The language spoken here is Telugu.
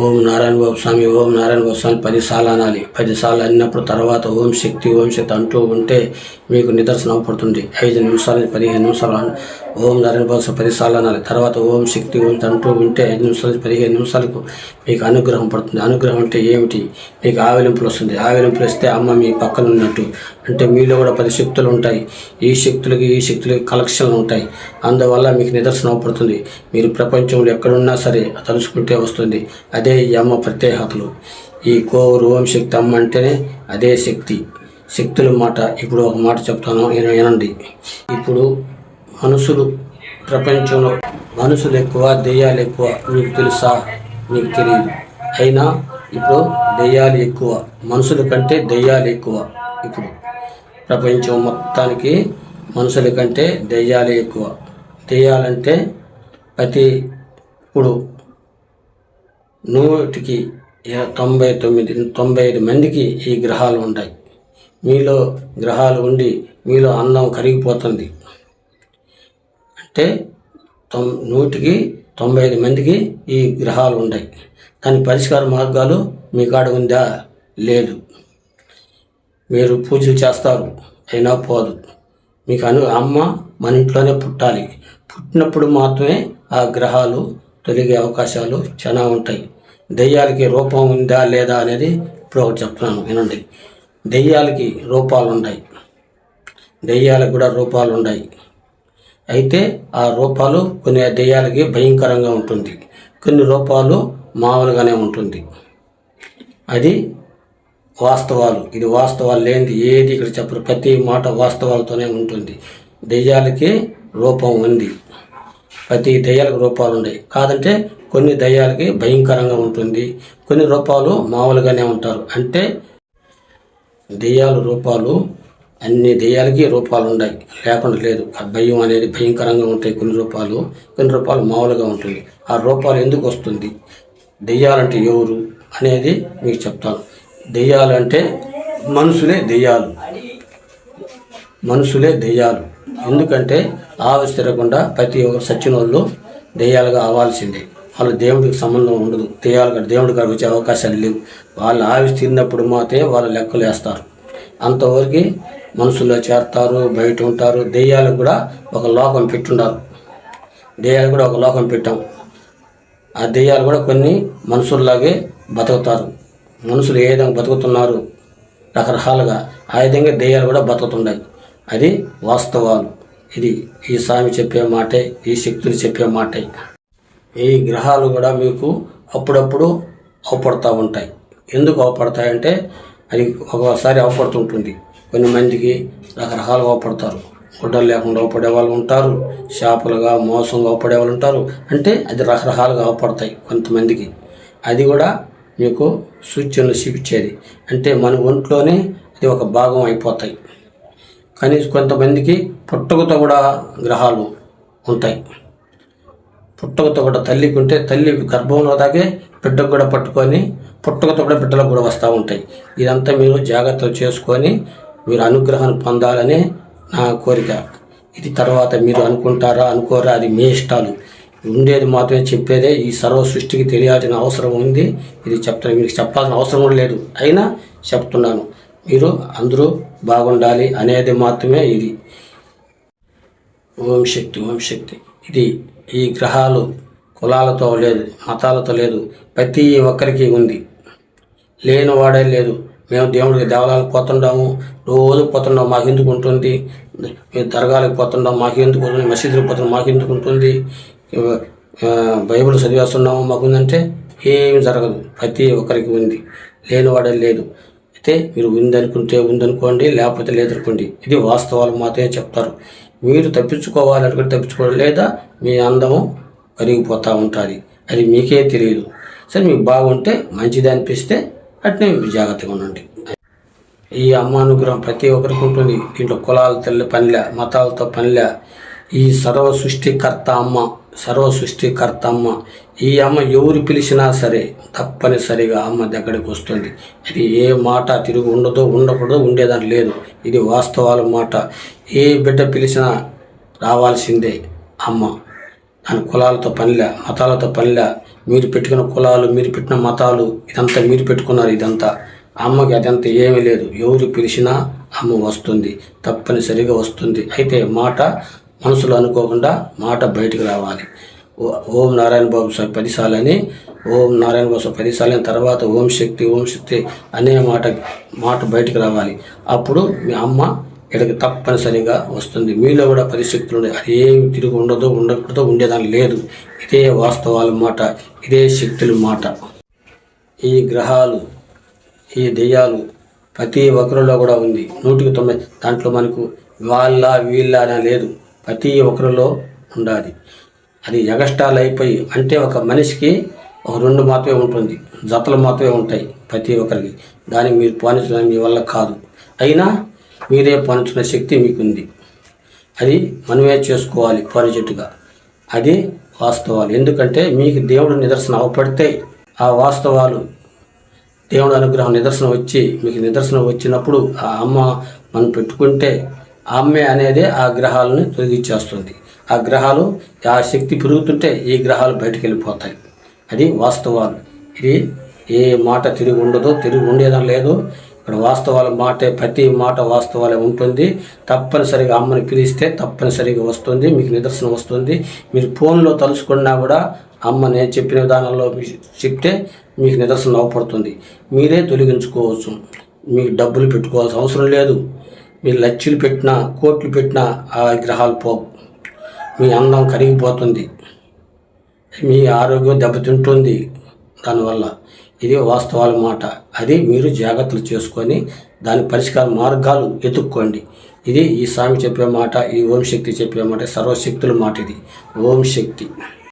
ఓం నారాయణ బాబు స్వామి, ఓం నారాయణ బాబు స్వామి 10 సార్లు అనాలి. 10 సార్లు అన్నప్పుడు తర్వాత ఓం శక్తి అంటూ ఉంటే మీకు నిదర్శనం అవపడుతుంది. 5 నిమిషాలు 15 నిమిషాలు ఓం నారాయణ బాబు 10 సార్లు అనాలి. తర్వాత ఓం శక్తి అంటూ ఉంటే 5 నిమిషాలు 15 నిమిషాలకు మీకు అనుగ్రహం పడుతుంది. అనుగ్రహం అంటే ఏమిటి? మీకు ఆవిలింపులు వస్తుంది. ఆవిలింపులు వస్తే అమ్మ మీ పక్కన ఉన్నట్టు. అంటే మీలో కూడా 10 శక్తులు ఉంటాయి. ఈ శక్తులకి కలెక్షన్లు ఉంటాయి. అందువల్ల మీకు నిదర్శనం అవపడుతుంది. మీరు ప్రపంచంలో ఎక్కడున్నా సరే తలుచుకుంటే వస్తుంది. అదే ఈ అమ్మ ప్రత్యేకతలు. ఈ కోరు ఓం శక్తి అమ్మ అంటేనే అదే శక్తుల మాట. ఇప్పుడు ఒక మాట చెప్తాను, వినండి. ఇప్పుడు ప్రపంచంలో మనుషులు ఎక్కువ, దెయ్యాలు ఎక్కువ. మీకు తెలుసా? మీకు తెలియదు. అయినా ఇప్పుడు దెయ్యాలు ఎక్కువ, మనుషుల కంటే దెయ్యాలు ఎక్కువ. ఇప్పుడు ప్రపంచం మొత్తానికి మనుషుల కంటే దెయ్యాలే ఎక్కువ. దెయ్యాలంటే ఇప్పుడు 100కి 95 మందికి ఈ గ్రహాలు ఉంటాయి. మీలో గ్రహాలు ఉండి మీలో అందం కరిగిపోతుంది. అంటే 100కి 95 మందికి ఈ గ్రహాలు ఉంటాయి. దాని పరిష్కార మార్గాలు మీ కాడ ఉందా? లేదు. మీరు పూజలు చేస్తారు, అయినా పోదు. మీకు అమ్మ మన ఇంట్లోనే పుట్టాలి. పుట్టినప్పుడు మాత్రమే ఆ గ్రహాలు తొలగే అవకాశాలు చాలా ఉంటాయి. దెయ్యాలకి రూపం ఉందా లేదా అనేది ఇప్పుడు ఒకటి చెప్తున్నాను, వినండి. దెయ్యాలకి రూపాలు ఉన్నాయి. దెయ్యాలకు కూడా రూపాలు ఉన్నాయి. అయితే ఆ రూపాలు కొన్ని దెయ్యాలకి భయంకరంగా ఉంటుంది, కొన్ని రూపాలు మామూలుగానే ఉంటుంది. అది వాస్తవాలు. ఇది వాస్తవాలు లేనిది ఏది ఇక్కడ చెప్పరు. ప్రతి మాట వాస్తవాలతోనే ఉంటుంది. దెయ్యాలకి రూపం ఉంది. ప్రతి దెయ్యాలకు రూపాలు ఉన్నాయి. కాదంటే కొన్ని దెయ్యాలకి భయంకరంగా ఉంటుంది, కొన్ని రూపాలు మామూలుగానే ఉంటారు. అంటే దెయ్యాల రూపాలు అన్ని దెయ్యాలకి రూపాలు ఉన్నాయి, లేకుండా లేదు. ఆ భయం అనేది భయంకరంగా ఉంటాయి. కొన్ని రూపాలు మామూలుగా ఉంటుంది. ఆ రూపాలు ఎందుకు వస్తుంది, దెయ్యాలంటే ఎవరు అనేది మీకు చెప్తాను. దెయ్యాలు అంటే మనుషులే దెయ్యాలు. ఎందుకంటే ఆవిరి తిరగకుండా ప్రతి ఒక్కరు సచ్చిన వాళ్ళు దెయ్యాలుగా అవ్వాల్సిందే. వాళ్ళు దేవుడికి సంబంధం ఉండదు. దేవుడి గారికి వచ్చే అవకాశాలు లేవు. వాళ్ళు ఆవిరి తిరిగినప్పుడు మాత్రమే వాళ్ళు లెక్కలు వేస్తారు. అంతవరకు మనుషుల్లో చేరతారు, బయట ఉంటారు. దెయ్యాలకు కూడా ఒక లోకం పెట్టుండారు. దెయ్యాలు కూడా ఒక లోకం పెట్టాం. ఆ దెయ్యాలు కూడా కొన్ని మనుషుల్లాగే బతుకుతారు. మనుషులు ఏ విధంగా బతుకుతున్నారు రకరకాలుగా, ఆ విధంగా దెయ్యాలు కూడా బతుకుతున్నాయి. అది వాస్తవాలు. ఇది ఈ స్వామి చెప్పే మాటే, ఈ శక్తులు చెప్పే మాటే. ఈ గ్రహాలు కూడా మీకు అప్పుడప్పుడు అవపడుతూ ఉంటాయి. ఎందుకు అవపడతాయంటే అది ఒక్కోసారి అవపడుతుంటుంది. కొన్ని మందికి రకరకాలుగా అవపడతారు. గుడ్డలు లేకుండా అవపడే వాళ్ళు ఉంటారు, షాపులుగా మోసంగా అవపడే వాళ్ళు ఉంటారు. అంటే అది రకరకాలుగా అవపడతాయి కొంతమందికి. అది కూడా మీకు సూచనలు చూపించేది. అంటే మన ఒంట్లోనే అది ఒక భాగం అయిపోతాయి. కానీ కొంతమందికి పుట్టుకతో కూడా గ్రహాలు ఉంటాయి. పుట్టుకతో కూడా తల్లికి ఉంటే తల్లి గర్భంలో దాకే బిడ్డకు కూడా పట్టుకొని పుట్టుకతో కూడా బిడ్డలకు కూడా వస్తూ ఉంటాయి. ఇదంతా మీరు జాగ్రత్తలు చేసుకొని మీరు అనుగ్రహాన్ని పొందాలని నా కోరిక. ఇది తర్వాత మీరు అనుకుంటారా అనుకోరా అది మీ ఇష్టాలు. ఉండేది మాత్రమే చెప్పేదే. ఈ సర్వ సృష్టికి తెలియాల్సిన అవసరం ఉంది. ఇది చెప్తాను, మీకు చెప్పాల్సిన అవసరం కూడా లేదు, అయినా చెప్తున్నాను. మీరు అందరూ బాగుండాలి అనేది మాత్రమే ఇది. ఓం శక్తి. ఇది ఈ గ్రహాలు కులాలతో లేదు, మతాలతో లేదు, ప్రతి ఒక్కరికి ఉంది. లేనివాడే లేదు. మేము దేవుడికి దేవాలయాలకు పోతుంటాము, రోజు పోతున్నాం, మాకు ఎందుకు ఉంటుంది? మేము దర్గాలకు పోతున్నాం, మాకు ఎందుకు ఉంటుంది? మసీదులకు పోతున్నాం, మాకు ఎందుకు ఉంటుంది? బైబిల్ చదివేస్తున్నాము, మాకుందంటే ఏమి జరగదు. ప్రతి ఒక్కరికి ఉంది, లేనివాడే లేదు. అయితే మీరు ఉందనుకుంటే ఉందనుకోండి, లేకపోతే లేదనుకోండి. ఇది వాస్తవాలు మాత్రమే చెప్తారు. మీరు తప్పించుకోవాలనుకుంటే తప్పించుకోవడం, లేదా మీ అందము కరిగిపోతూ ఉంటుంది. అది మీకే తెలియదు. సరే, మీకు బాగుంటే మంచిది అనిపిస్తే అట్నే జాగ్రత్తగా ఉండండి. ఈ అమ్మ అనుగ్రహం ప్రతి ఒక్కరికి ఉంటుంది. దీంట్లో కులాలతో పనిలే, మతాలతో పనిలే. ఈ సర్వ సృష్టికర్త అమ్మ. ఈ అమ్మ ఎవరు పిలిచినా సరే తప్పనిసరిగా అమ్మ దగ్గరికి వస్తుంది. అది ఏ మాట తిరిగి ఉండకూడదు, ఉండేదాన్ని లేదు. ఇది వాస్తవాల మాట. ఏ బిడ్డ పిలిచినా రావాల్సిందే అమ్మ. దాని కులాలతో పనిలే, మతాలతో పనిలే. మీరు పెట్టుకున్న కులాలు, మీరు పెట్టిన మతాలు, ఇదంతా మీరు పెట్టుకున్నారు. ఇదంతా అమ్మకి అదంతా ఏమీ లేదు. ఎవరు పిలిచినా అమ్మ వస్తుంది, తప్పనిసరిగా వస్తుంది. అయితే మాట మనసులో అనుకోకుండా మాట బయటికి రావాలి. ఓం నారాయణ బాబు 10 సార్లు అని, ఓం నారాయణ బాబు 10 సార్లు అయిన తర్వాత ఓం శక్తి అనే మాట బయటికి రావాలి. అప్పుడు మీ అమ్మ ఇక్కడికి తప్పనిసరిగా వస్తుంది. మీలో కూడా 10 శక్తులు ఉన్నాయి. అది ఏమి తిరిగి ఉండకూడదు, ఉండేదాన్ని లేదు. ఇదే వాస్తవాల మాట, ఇదే శక్తుల మాట. ఈ గ్రహాలు, ఈ దెయ్యాలు ప్రతి ఒక్కరిలో కూడా ఉంది. 100% దాంట్లో మనకు వీళ్ళ అనే లేదు. ప్రతి ఒక్కరిలో ఉండాలి. అది ఎగస్ట్రాలు అయిపోయి అంటే ఒక మనిషికి ఒక 2 మాత్రమే ఉంటుంది, జతలు మాత్రమే ఉంటాయి ప్రతి ఒక్కరికి. దానికి మీరు పాలించడం మీ వల్ల కాదు. అయినా మీరే పాలించుకునే శక్తి మీకుంది. అది మనమే చేసుకోవాలి పాలిచెట్టుగా. అది వాస్తవాలు. ఎందుకంటే మీకు దేవుడు నిదర్శనం అవపడితే ఆ వాస్తవాలు, దేవుడు అనుగ్రహం నిదర్శనం వచ్చి మీకు నిదర్శనం వచ్చినప్పుడు ఆ అమ్మ మనం పెట్టుకుంటే ఆ అమ్మే అనేది ఆ గ్రహాలను తొలగించేస్తుంది. ఆ గ్రహాలు, ఆ శక్తి పెరుగుతుంటే ఈ గ్రహాలు బయటకు వెళ్ళిపోతాయి. అది వాస్తవాలు. ఇది ఏ మాట తిరిగి ఉండదు, తిరిగి ఉండేదని లేదు. ఇక్కడ వాస్తవాల మాటే, ప్రతి మాట వాస్తవాలే ఉంటుంది. తప్పనిసరిగా అమ్మని పిలిస్తే తప్పనిసరిగా వస్తుంది, మీకు నిదర్శనం వస్తుంది. మీరు ఫోన్లో తలుచుకున్నా కూడా అమ్మ నేను చెప్పిన విధానంలో చెప్తే మీకు నిదర్శనం అవపడుతుంది. మీరే తొలగించుకోవచ్చు. మీకు డబ్బులు పెట్టుకోవాల్సిన అవసరం లేదు. మీరు లక్షలు పెట్టినా, కోట్లు పెట్టినా ఆ గ్రహాలు పోవు. మీ అందం కరిగిపోతుంది, మీ ఆరోగ్యం దెబ్బతింటుంది దానివల్ల. ఇది వాస్తవాల మాట. అది మీరు జాగ్రత్తలు చేసుకొని దాని పరిష్కార మార్గాలు ఎత్తుక్కోండి. ఇది ఈ స్వామి చెప్పే మాట, ఈ ఓం శక్తి చెప్పే మాట, సర్వశక్తుల మాట. ఇది ఓం శక్తి.